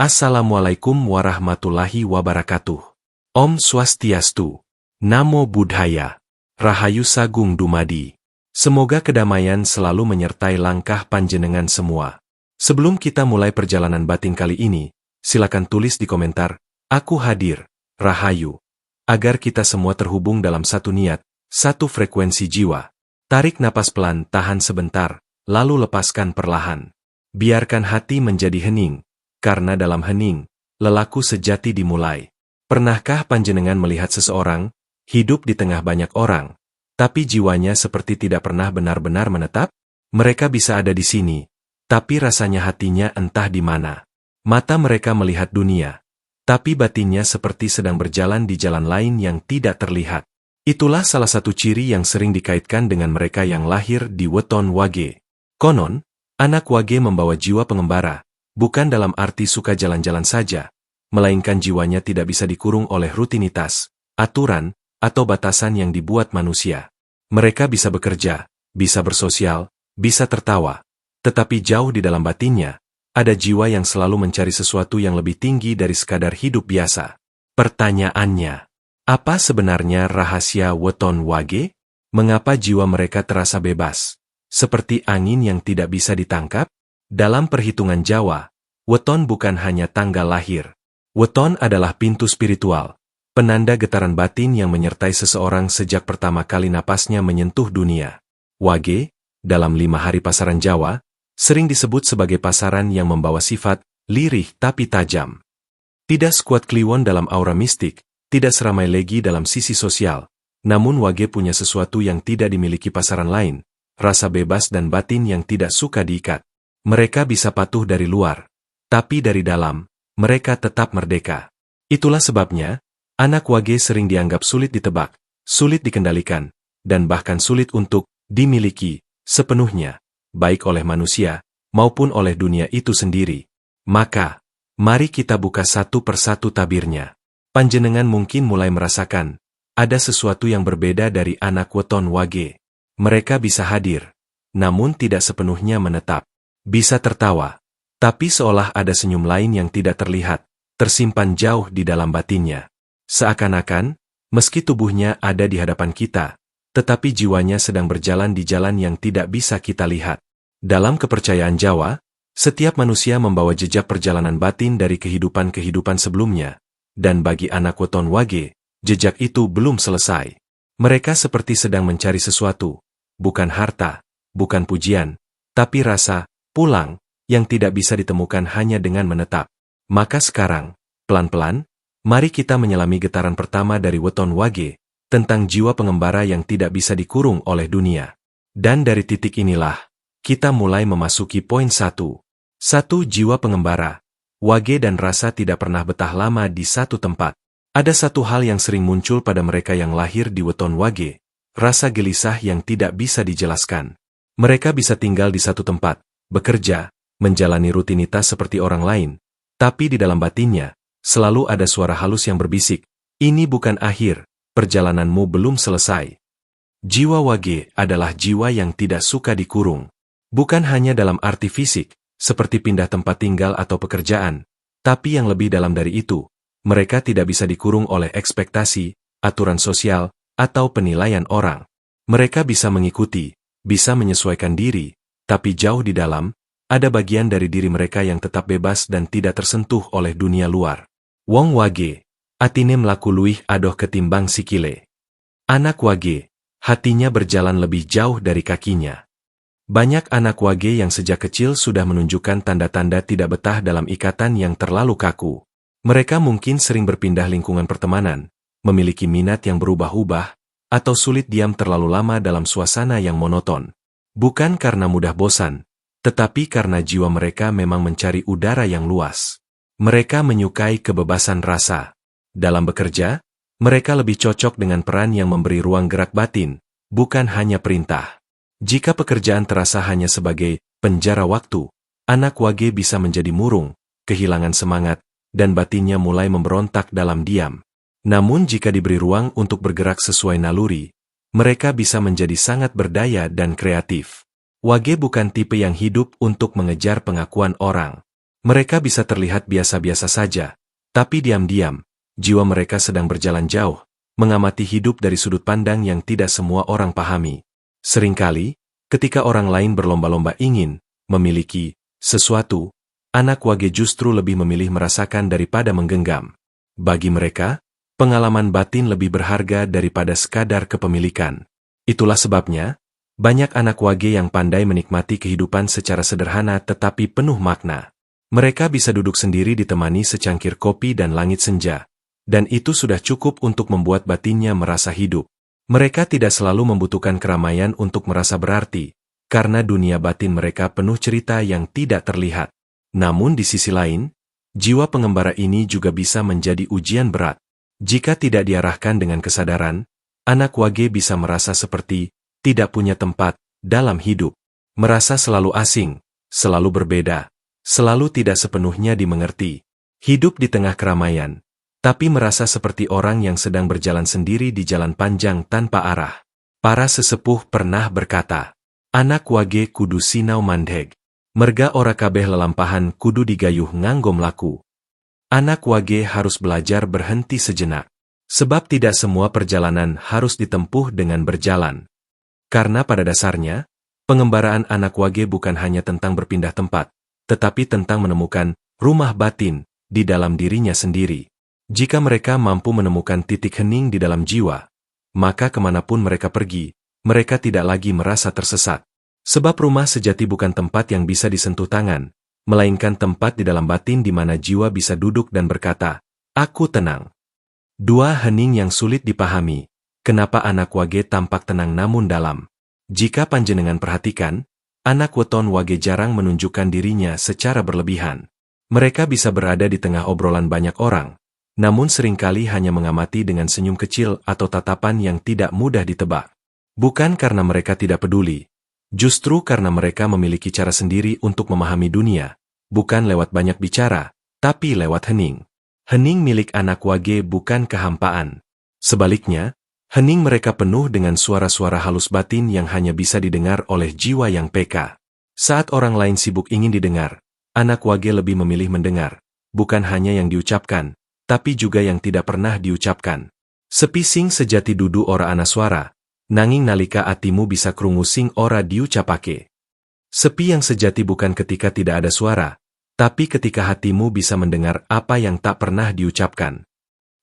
Assalamualaikum warahmatullahi wabarakatuh. Om Swastiastu. Namo Buddhaya. Rahayu Sagung Dumadi. Semoga kedamaian selalu menyertai langkah panjenengan semua. Sebelum kita mulai perjalanan batin kali ini, silakan tulis di komentar, "Aku hadir, Rahayu." Agar kita semua terhubung dalam satu niat, satu frekuensi jiwa. Tarik napas pelan, tahan sebentar, lalu lepaskan perlahan. Biarkan hati menjadi hening. Karena dalam hening, lelaku sejati dimulai. Pernahkah panjenengan melihat seseorang, hidup di tengah banyak orang, tapi jiwanya seperti tidak pernah benar-benar menetap? Mereka bisa ada di sini, tapi rasanya hatinya entah di mana. Mata mereka melihat dunia, tapi batinnya seperti sedang berjalan di jalan lain yang tidak terlihat. Itulah salah satu ciri yang sering dikaitkan dengan mereka yang lahir di weton wage. Konon, anak wage membawa jiwa pengembara, bukan dalam arti suka jalan-jalan saja, melainkan jiwanya tidak bisa dikurung oleh rutinitas, aturan, atau batasan yang dibuat manusia. Mereka bisa bekerja, bisa bersosial, bisa tertawa, tetapi jauh di dalam batinnya, ada jiwa yang selalu mencari sesuatu yang lebih tinggi dari sekadar hidup biasa. Pertanyaannya, apa sebenarnya rahasia weton wage? Mengapa jiwa mereka terasa bebas, seperti angin yang tidak bisa ditangkap? Dalam perhitungan Jawa, weton bukan hanya tanggal lahir. Weton adalah pintu spiritual, penanda getaran batin yang menyertai seseorang sejak pertama kali napasnya menyentuh dunia. Wage, dalam 5 hari pasaran Jawa, sering disebut sebagai pasaran yang membawa sifat lirih tapi tajam. Tidak sekuat kliwon dalam aura mistik, tidak seramai legi dalam sisi sosial, namun wage punya sesuatu yang tidak dimiliki pasaran lain, rasa bebas dan batin yang tidak suka diikat. Mereka bisa patuh dari luar, tapi dari dalam, mereka tetap merdeka. Itulah sebabnya, anak wage sering dianggap sulit ditebak, sulit dikendalikan, dan bahkan sulit untuk dimiliki sepenuhnya, baik oleh manusia, maupun oleh dunia itu sendiri. Maka, mari kita buka satu persatu tabirnya. Panjenengan mungkin mulai merasakan, ada sesuatu yang berbeda dari anak weton wage. Mereka bisa hadir, namun tidak sepenuhnya menetap. Bisa tertawa, tapi seolah ada senyum lain yang tidak terlihat, tersimpan jauh di dalam batinnya. Seakan-akan, meski tubuhnya ada di hadapan kita, tetapi jiwanya sedang berjalan di jalan yang tidak bisa kita lihat. Dalam kepercayaan Jawa, setiap manusia membawa jejak perjalanan batin dari kehidupan-kehidupan sebelumnya, dan bagi anak weton wage, jejak itu belum selesai. Mereka seperti sedang mencari sesuatu, bukan harta, bukan pujian, tapi rasa pulang, yang tidak bisa ditemukan hanya dengan menetap. Maka sekarang, pelan-pelan, mari kita menyelami getaran pertama dari weton wage, tentang jiwa pengembara yang tidak bisa dikurung oleh dunia. Dan dari titik inilah, kita mulai memasuki poin 1. 1. Jiwa pengembara. Wage dan rasa tidak pernah betah lama di satu tempat. Ada satu hal yang sering muncul pada mereka yang lahir di weton wage, rasa gelisah yang tidak bisa dijelaskan. Mereka bisa tinggal di satu tempat, bekerja, menjalani rutinitas seperti orang lain, tapi di dalam batinnya, selalu ada suara halus yang berbisik, "Ini bukan akhir, perjalananmu belum selesai." Jiwa wage adalah jiwa yang tidak suka dikurung. Bukan hanya dalam arti fisik, seperti pindah tempat tinggal atau pekerjaan, tapi yang lebih dalam dari itu, mereka tidak bisa dikurung oleh ekspektasi, aturan sosial, atau penilaian orang. Mereka bisa mengikuti, bisa menyesuaikan diri, tapi jauh di dalam, ada bagian dari diri mereka yang tetap bebas dan tidak tersentuh oleh dunia luar. Wong wage, atine mlaku luwih adoh ketimbang sikile. Anak wage, hatinya berjalan lebih jauh dari kakinya. Banyak anak wage yang sejak kecil sudah menunjukkan tanda-tanda tidak betah dalam ikatan yang terlalu kaku. Mereka mungkin sering berpindah lingkungan pertemanan, memiliki minat yang berubah-ubah, atau sulit diam terlalu lama dalam suasana yang monoton. Bukan karena mudah bosan, tetapi karena jiwa mereka memang mencari udara yang luas. Mereka menyukai kebebasan rasa. Dalam bekerja, mereka lebih cocok dengan peran yang memberi ruang gerak batin, bukan hanya perintah. Jika pekerjaan terasa hanya sebagai penjara waktu, anak wage bisa menjadi murung, kehilangan semangat, dan batinnya mulai memberontak dalam diam. Namun jika diberi ruang untuk bergerak sesuai naluri, mereka bisa menjadi sangat berdaya dan kreatif. Wage bukan tipe yang hidup untuk mengejar pengakuan orang. Mereka bisa terlihat biasa-biasa saja, tapi diam-diam, jiwa mereka sedang berjalan jauh, mengamati hidup dari sudut pandang yang tidak semua orang pahami. Seringkali, ketika orang lain berlomba-lomba ingin memiliki sesuatu, anak wage justru lebih memilih merasakan daripada menggenggam. Bagi mereka, pengalaman batin lebih berharga daripada sekadar kepemilikan. Itulah sebabnya, banyak anak wage yang pandai menikmati kehidupan secara sederhana tetapi penuh makna. Mereka bisa duduk sendiri ditemani secangkir kopi dan langit senja, dan itu sudah cukup untuk membuat batinnya merasa hidup. Mereka tidak selalu membutuhkan keramaian untuk merasa berarti, karena dunia batin mereka penuh cerita yang tidak terlihat. Namun di sisi lain, jiwa pengembara ini juga bisa menjadi ujian berat. Jika tidak diarahkan dengan kesadaran, anak wage bisa merasa seperti tidak punya tempat dalam hidup. Merasa selalu asing, selalu berbeda, selalu tidak sepenuhnya dimengerti. Hidup di tengah keramaian, tapi merasa seperti orang yang sedang berjalan sendiri di jalan panjang tanpa arah. Para sesepuh pernah berkata, anak wage kudu sinau mandheg. Merga ora kabeh lelampahan kudu digayuh nganggo mlaku. Anak wage harus belajar berhenti sejenak. Sebab tidak semua perjalanan harus ditempuh dengan berjalan. Karena pada dasarnya, pengembaraan anak wage bukan hanya tentang berpindah tempat, tetapi tentang menemukan rumah batin di dalam dirinya sendiri. Jika mereka mampu menemukan titik hening di dalam jiwa, maka kemanapun mereka pergi, mereka tidak lagi merasa tersesat. Sebab rumah sejati bukan tempat yang bisa disentuh tangan, melainkan tempat di dalam batin di mana jiwa bisa duduk dan berkata, aku tenang. Dua hening yang sulit dipahami. Kenapa anak wage tampak tenang namun dalam? Jika panjenengan perhatikan, anak weton wage jarang menunjukkan dirinya secara berlebihan. Mereka bisa berada di tengah obrolan banyak orang, namun seringkali hanya mengamati dengan senyum kecil atau tatapan yang tidak mudah ditebak. Bukan karena mereka tidak peduli, justru karena mereka memiliki cara sendiri untuk memahami dunia, bukan lewat banyak bicara, tapi lewat hening. Hening milik anak wage bukan kehampaan. Sebaliknya, hening mereka penuh dengan suara-suara halus batin yang hanya bisa didengar oleh jiwa yang peka. Saat orang lain sibuk ingin didengar, anak wage lebih memilih mendengar, bukan hanya yang diucapkan, tapi juga yang tidak pernah diucapkan. Sepi sing sejati dudu ora ana suara, nanging nalika atimu bisa krungu sing ora diucapake. Sepi yang sejati bukan ketika tidak ada suara, tapi ketika hatimu bisa mendengar apa yang tak pernah diucapkan.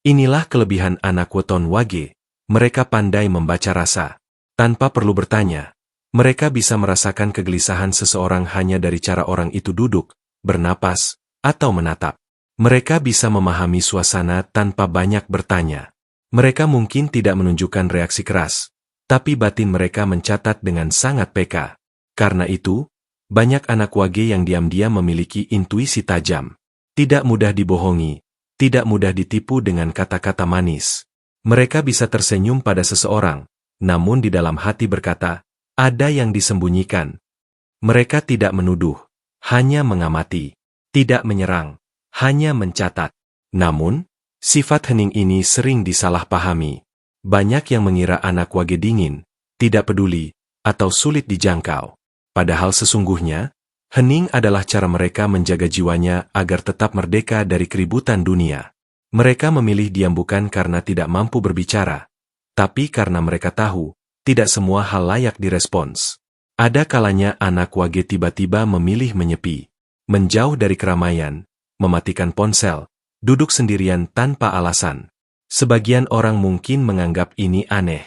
Inilah kelebihan anak weton wage. Mereka pandai membaca rasa. Tanpa perlu bertanya, mereka bisa merasakan kegelisahan seseorang hanya dari cara orang itu duduk, bernapas, atau menatap. Mereka bisa memahami suasana tanpa banyak bertanya. Mereka mungkin tidak menunjukkan reaksi keras, tapi batin mereka mencatat dengan sangat peka. Karena itu, banyak anak wage yang diam-diam memiliki intuisi tajam. Tidak mudah dibohongi, tidak mudah ditipu dengan kata-kata manis. Mereka bisa tersenyum pada seseorang, namun di dalam hati berkata, ada yang disembunyikan. Mereka tidak menuduh, hanya mengamati. Tidak menyerang, hanya mencatat. Namun, sifat hening ini sering disalahpahami. Banyak yang mengira anak wage dingin, tidak peduli, atau sulit dijangkau. Padahal sesungguhnya, hening adalah cara mereka menjaga jiwanya agar tetap merdeka dari keributan dunia. Mereka memilih diam bukan karena tidak mampu berbicara, tapi karena mereka tahu, tidak semua hal layak direspons. Ada kalanya anak wage tiba-tiba memilih menyepi, menjauh dari keramaian, mematikan ponsel, duduk sendirian tanpa alasan. Sebagian orang mungkin menganggap ini aneh.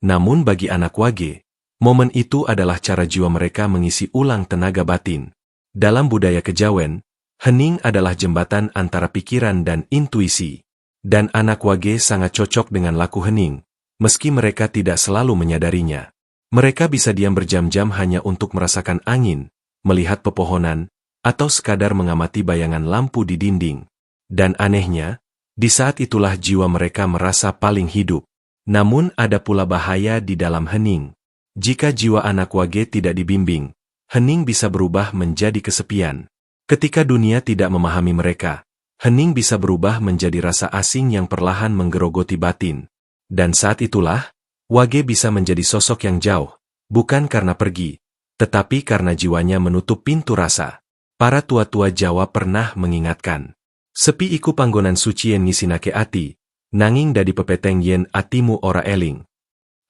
Namun bagi anak wage, momen itu adalah cara jiwa mereka mengisi ulang tenaga batin. Dalam budaya kejawen, hening adalah jembatan antara pikiran dan intuisi. Dan anak wage sangat cocok dengan laku hening, meski mereka tidak selalu menyadarinya. Mereka bisa diam berjam-jam hanya untuk merasakan angin, melihat pepohonan, atau sekadar mengamati bayangan lampu di dinding. Dan anehnya, di saat itulah jiwa mereka merasa paling hidup. Namun ada pula bahaya di dalam hening. Jika jiwa anak wage tidak dibimbing, hening bisa berubah menjadi kesepian. Ketika dunia tidak memahami mereka, hening bisa berubah menjadi rasa asing yang perlahan menggerogoti batin. Dan saat itulah, wage bisa menjadi sosok yang jauh, bukan karena pergi, tetapi karena jiwanya menutup pintu rasa. Para tua-tua Jawa pernah mengingatkan. Sepi iku panggonan suci yen ngisinake ati, nanging dadi pepeteng yen atimu ora eling.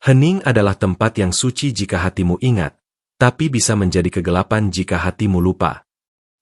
Hening adalah tempat yang suci jika hatimu ingat, tapi bisa menjadi kegelapan jika hatimu lupa.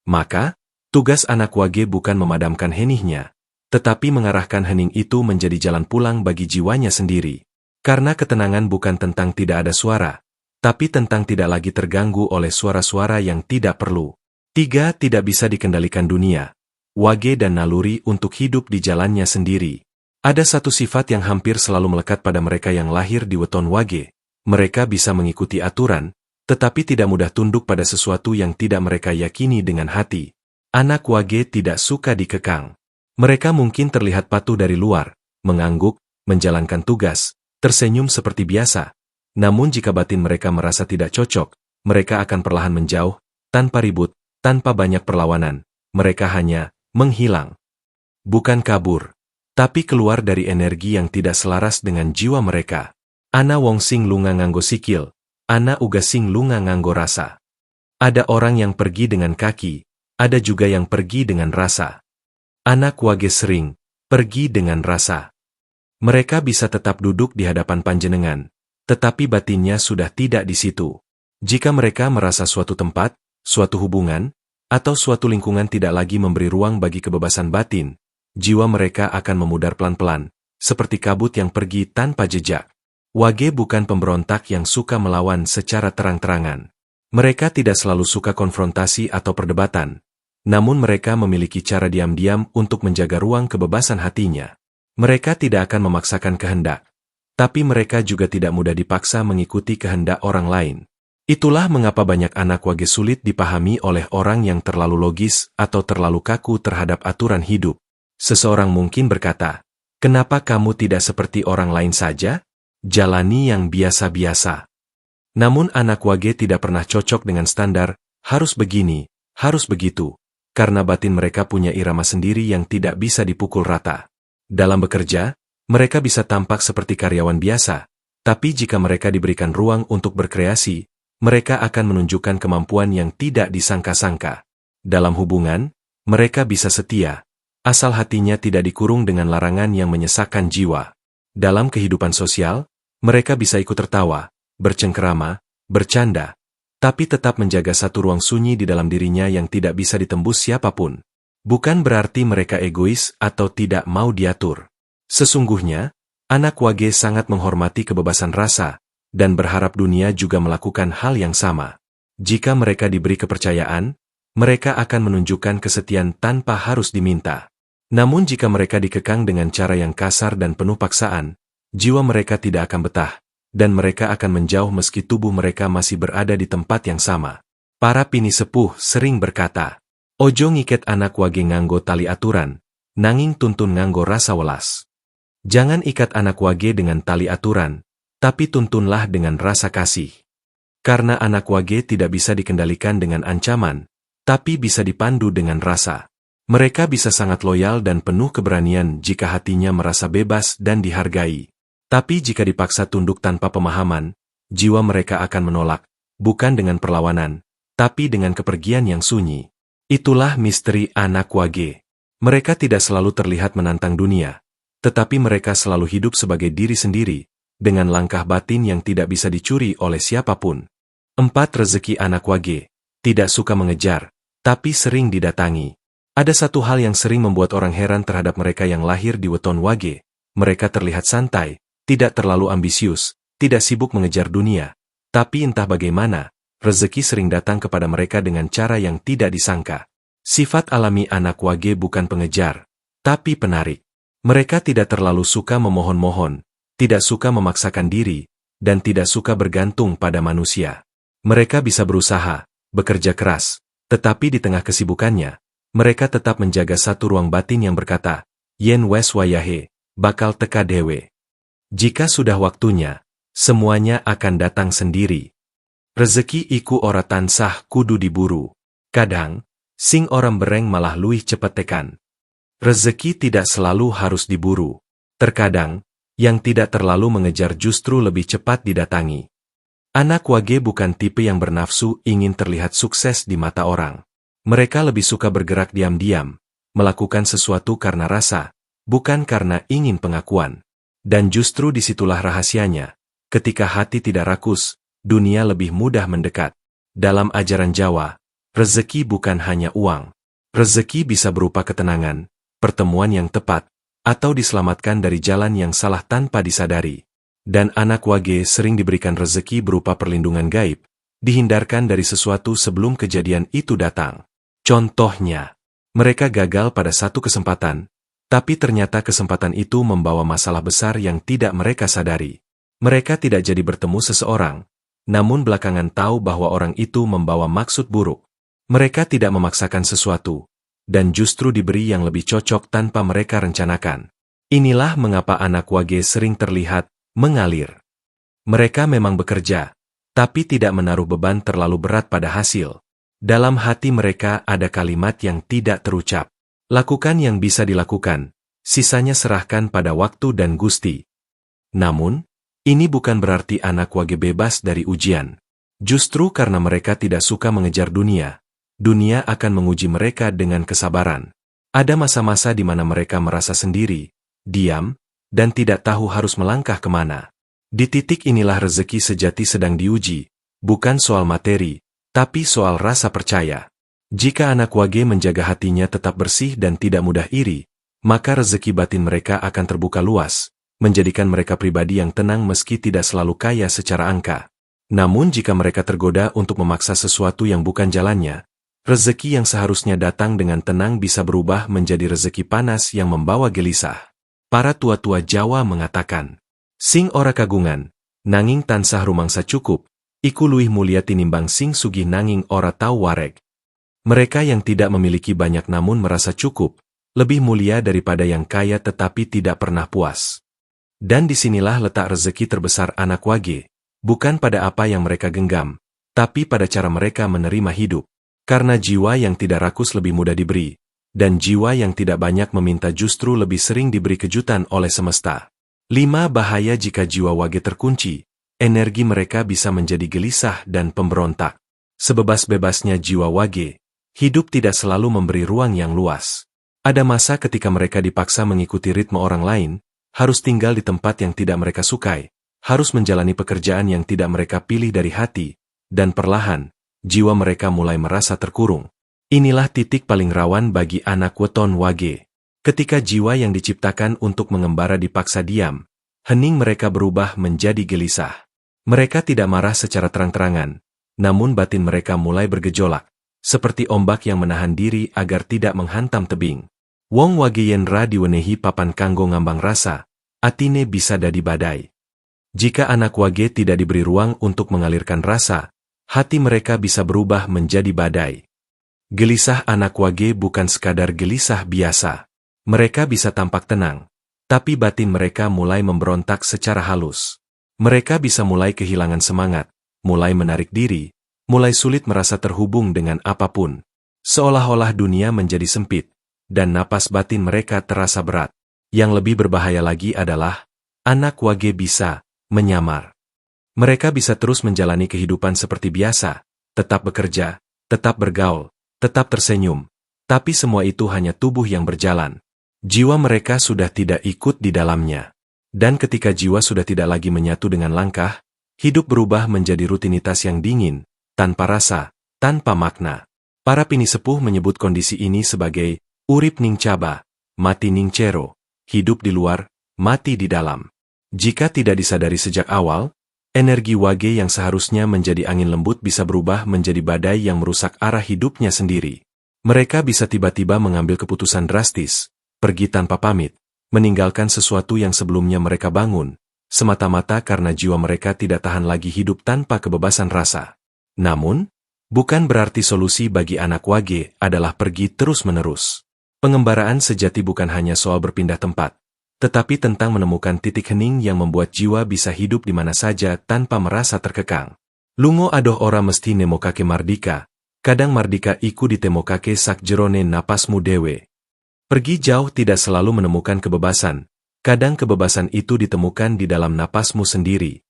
Maka, tugas anak wage bukan memadamkan heningnya, tetapi mengarahkan hening itu menjadi jalan pulang bagi jiwanya sendiri. Karena ketenangan bukan tentang tidak ada suara, tapi tentang tidak lagi terganggu oleh suara-suara yang tidak perlu. 3. Tidak bisa dikendalikan dunia, wage dan naluri untuk hidup di jalannya sendiri. Ada satu sifat yang hampir selalu melekat pada mereka yang lahir di weton wage. Mereka bisa mengikuti aturan, tetapi tidak mudah tunduk pada sesuatu yang tidak mereka yakini dengan hati. Anak wage tidak suka dikekang. Mereka mungkin terlihat patuh dari luar, mengangguk, menjalankan tugas, tersenyum seperti biasa. Namun jika batin mereka merasa tidak cocok, mereka akan perlahan menjauh, tanpa ribut, tanpa banyak perlawanan. Mereka hanya menghilang. Bukan kabur, tapi keluar dari energi yang tidak selaras dengan jiwa mereka. Ana wong sing lunga nganggo sikil, ana uga sing lunga nganggo rasa. Ada orang yang pergi dengan kaki, ada juga yang pergi dengan rasa. Anak wage sering pergi dengan rasa. Mereka bisa tetap duduk di hadapan panjenengan, tetapi batinnya sudah tidak di situ. Jika mereka merasa suatu tempat, suatu hubungan, atau suatu lingkungan tidak lagi memberi ruang bagi kebebasan batin, jiwa mereka akan memudar pelan-pelan, seperti kabut yang pergi tanpa jejak. Wage bukan pemberontak yang suka melawan secara terang-terangan. Mereka tidak selalu suka konfrontasi atau perdebatan, namun mereka memiliki cara diam-diam untuk menjaga ruang kebebasan hatinya. Mereka tidak akan memaksakan kehendak, tapi mereka juga tidak mudah dipaksa mengikuti kehendak orang lain. Itulah mengapa banyak anak wage sulit dipahami oleh orang yang terlalu logis atau terlalu kaku terhadap aturan hidup. Seseorang mungkin berkata, "Kenapa kamu tidak seperti orang lain saja? Jalani yang biasa-biasa." Namun anak wage tidak pernah cocok dengan standar, harus begini, harus begitu, karena batin mereka punya irama sendiri yang tidak bisa dipukul rata. Dalam bekerja, mereka bisa tampak seperti karyawan biasa, tapi jika mereka diberikan ruang untuk berkreasi, mereka akan menunjukkan kemampuan yang tidak disangka-sangka. Dalam hubungan, mereka bisa setia, asal hatinya tidak dikurung dengan larangan yang menyesakkan jiwa. Dalam kehidupan sosial, mereka bisa ikut tertawa, bercengkerama, bercanda, tapi tetap menjaga satu ruang sunyi di dalam dirinya yang tidak bisa ditembus siapapun. Bukan berarti mereka egois atau tidak mau diatur. Sesungguhnya, anak wage sangat menghormati kebebasan rasa, dan berharap dunia juga melakukan hal yang sama. Jika mereka diberi kepercayaan, mereka akan menunjukkan kesetiaan tanpa harus diminta. Namun jika mereka dikekang dengan cara yang kasar dan penuh paksaan, jiwa mereka tidak akan betah, dan mereka akan menjauh meski tubuh mereka masih berada di tempat yang sama. Para pini sepuh sering berkata, "Ojo ngiket anak wage nganggo tali aturan, nanging tuntun nganggo rasa welas." Jangan ikat anak wage dengan tali aturan, tapi tuntunlah dengan rasa kasih. Karena anak wage tidak bisa dikendalikan dengan ancaman, tapi bisa dipandu dengan rasa. Mereka bisa sangat loyal dan penuh keberanian jika hatinya merasa bebas dan dihargai. Tapi jika dipaksa tunduk tanpa pemahaman, jiwa mereka akan menolak, bukan dengan perlawanan, tapi dengan kepergian yang sunyi. Itulah misteri anak wage. Mereka tidak selalu terlihat menantang dunia, tetapi mereka selalu hidup sebagai diri sendiri, dengan langkah batin yang tidak bisa dicuri oleh siapapun. 4. Rezeki anak wage. Tidak suka mengejar, tapi sering didatangi. Ada satu hal yang sering membuat orang heran terhadap mereka yang lahir di weton wage. Mereka terlihat santai, tidak terlalu ambisius, tidak sibuk mengejar dunia. Tapi entah bagaimana, rezeki sering datang kepada mereka dengan cara yang tidak disangka. Sifat alami anak wage bukan pengejar, tapi penarik. Mereka tidak terlalu suka memohon-mohon, tidak suka memaksakan diri, dan tidak suka bergantung pada manusia. Mereka bisa berusaha, bekerja keras, tetapi di tengah kesibukannya, mereka tetap menjaga satu ruang batin yang berkata, "Yen wes wayahe, bakal teka dewe." Jika sudah waktunya, semuanya akan datang sendiri. Rezeki iku ora tansah kudu diburu. Kadang, sing orang bereng malah luwih cepet tekan. Rezeki tidak selalu harus diburu. Terkadang, yang tidak terlalu mengejar justru lebih cepat didatangi. Anak wage bukan tipe yang bernafsu ingin terlihat sukses di mata orang. Mereka lebih suka bergerak diam-diam, melakukan sesuatu karena rasa, bukan karena ingin pengakuan. Dan justru disitulah rahasianya. Ketika hati tidak rakus, dunia lebih mudah mendekat. Dalam ajaran Jawa, rezeki bukan hanya uang. Rezeki bisa berupa ketenangan, pertemuan yang tepat, atau diselamatkan dari jalan yang salah tanpa disadari. Dan anak wage sering diberikan rezeki berupa perlindungan gaib, dihindarkan dari sesuatu sebelum kejadian itu datang. Contohnya, mereka gagal pada satu kesempatan, tapi ternyata kesempatan itu membawa masalah besar yang tidak mereka sadari. Mereka tidak jadi bertemu seseorang, namun belakangan tahu bahwa orang itu membawa maksud buruk. Mereka tidak memaksakan sesuatu, dan justru diberi yang lebih cocok tanpa mereka rencanakan. Inilah mengapa anak wage sering terlihat mengalir. Mereka memang bekerja, tapi tidak menaruh beban terlalu berat pada hasil. Dalam hati mereka ada kalimat yang tidak terucap. Lakukan yang bisa dilakukan, sisanya serahkan pada waktu dan Gusti. Namun, ini bukan berarti anak wage bebas dari ujian. Justru karena mereka tidak suka mengejar dunia, dunia akan menguji mereka dengan kesabaran. Ada masa-masa di mana mereka merasa sendiri, diam, dan tidak tahu harus melangkah kemana. Di titik inilah rezeki sejati sedang diuji, bukan soal materi, tapi soal rasa percaya. Jika anak wage menjaga hatinya tetap bersih dan tidak mudah iri, maka rezeki batin mereka akan terbuka luas, menjadikan mereka pribadi yang tenang meski tidak selalu kaya secara angka. Namun jika mereka tergoda untuk memaksa sesuatu yang bukan jalannya, rezeki yang seharusnya datang dengan tenang bisa berubah menjadi rezeki panas yang membawa gelisah. Para tua-tua Jawa mengatakan, sing ora kagungan, nanging tansah rumangsa cukup, iku luwih mulia tinimbang sing sugih nanging ora tau wareg. Mereka yang tidak memiliki banyak namun merasa cukup, lebih mulia daripada yang kaya tetapi tidak pernah puas. Dan disinilah letak rezeki terbesar anak wage, bukan pada apa yang mereka genggam, tapi pada cara mereka menerima hidup. Karena jiwa yang tidak rakus lebih mudah diberi, dan jiwa yang tidak banyak meminta justru lebih sering diberi kejutan oleh semesta. 5 bahaya jika jiwa wage terkunci, energi mereka bisa menjadi gelisah dan pemberontak. Sebebas-bebasnya jiwa wage, hidup tidak selalu memberi ruang yang luas. Ada masa ketika mereka dipaksa mengikuti ritme orang lain, harus tinggal di tempat yang tidak mereka sukai, harus menjalani pekerjaan yang tidak mereka pilih dari hati, dan perlahan, jiwa mereka mulai merasa terkurung. Inilah titik paling rawan bagi anak weton wage. Ketika jiwa yang diciptakan untuk mengembara dipaksa diam, hening mereka berubah menjadi gelisah. Mereka tidak marah secara terang-terangan, namun batin mereka mulai bergejolak, seperti ombak yang menahan diri agar tidak menghantam tebing. Wong wage yen ra diwenehi papan kanggo ngambang rasa, atine bisa dadi badai. Jika anak wage tidak diberi ruang untuk mengalirkan rasa, hati mereka bisa berubah menjadi badai. Gelisah anak wage bukan sekadar gelisah biasa. Mereka bisa tampak tenang, tapi batin mereka mulai memberontak secara halus. Mereka bisa mulai kehilangan semangat, mulai menarik diri, mulai sulit merasa terhubung dengan apapun. Seolah-olah dunia menjadi sempit, dan napas batin mereka terasa berat. Yang lebih berbahaya lagi adalah, anak wage bisa menyamar. Mereka bisa terus menjalani kehidupan seperti biasa, tetap bekerja, tetap bergaul, tetap tersenyum, tapi semua itu hanya tubuh yang berjalan. Jiwa mereka sudah tidak ikut di dalamnya. Dan ketika jiwa sudah tidak lagi menyatu dengan langkah, hidup berubah menjadi rutinitas yang dingin, tanpa rasa, tanpa makna. Para pinisepuh menyebut kondisi ini sebagai urip ning caba, mati ning cero, hidup di luar, mati di dalam. Jika tidak disadari sejak awal, energi wage yang seharusnya menjadi angin lembut bisa berubah menjadi badai yang merusak arah hidupnya sendiri. Mereka bisa tiba-tiba mengambil keputusan drastis, pergi tanpa pamit, meninggalkan sesuatu yang sebelumnya mereka bangun, semata-mata karena jiwa mereka tidak tahan lagi hidup tanpa kebebasan rasa. Namun, bukan berarti solusi bagi anak wage adalah pergi terus-menerus. Pengembaraan sejati bukan hanya soal berpindah tempat, tetapi tentang menemukan titik hening yang membuat jiwa bisa hidup di mana saja tanpa merasa terkekang. Lungo adoh ora mesti nemokake mardika, kadang mardika iku ditemokake sakjerone napasmu dewe. Pergi jauh tidak selalu menemukan kebebasan, kadang kebebasan itu ditemukan di dalam napasmu sendiri.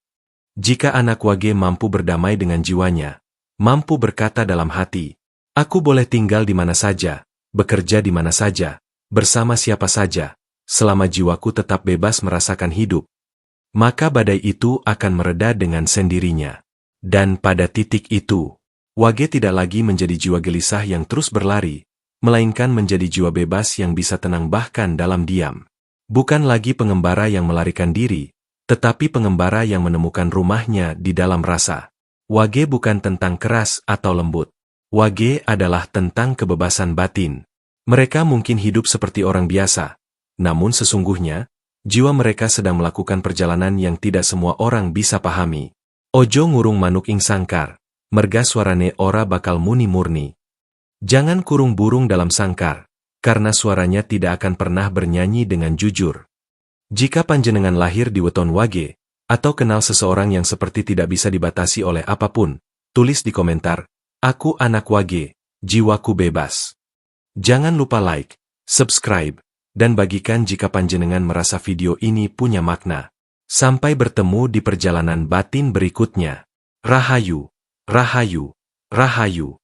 Jika anak wage mampu berdamai dengan jiwanya, mampu berkata dalam hati, Aku boleh tinggal di mana saja, bekerja di mana saja, bersama siapa saja, selama jiwaku tetap bebas merasakan hidup. Maka badai itu akan mereda dengan sendirinya. Dan pada titik itu, Wage tidak lagi menjadi jiwa gelisah yang terus berlari, melainkan menjadi jiwa bebas yang bisa tenang bahkan dalam diam. Bukan lagi pengembara yang melarikan diri, tetapi pengembara yang menemukan rumahnya di dalam rasa. Wage bukan tentang keras atau lembut. Wage adalah tentang kebebasan batin. Mereka mungkin hidup seperti orang biasa, namun sesungguhnya, jiwa mereka sedang melakukan perjalanan yang tidak semua orang bisa pahami. Ojo ngurung manuk ing sangkar, merga suarane ora bakal muni murni. Jangan kurung burung dalam sangkar, karena suaranya tidak akan pernah bernyanyi dengan jujur. Jika panjenengan lahir di weton Wage, atau kenal seseorang yang seperti tidak bisa dibatasi oleh apapun, tulis di komentar, "Aku anak Wage, jiwaku bebas." Jangan lupa like, subscribe, dan bagikan jika panjenengan merasa video ini punya makna. Sampai bertemu di perjalanan batin berikutnya. Rahayu, Rahayu, Rahayu.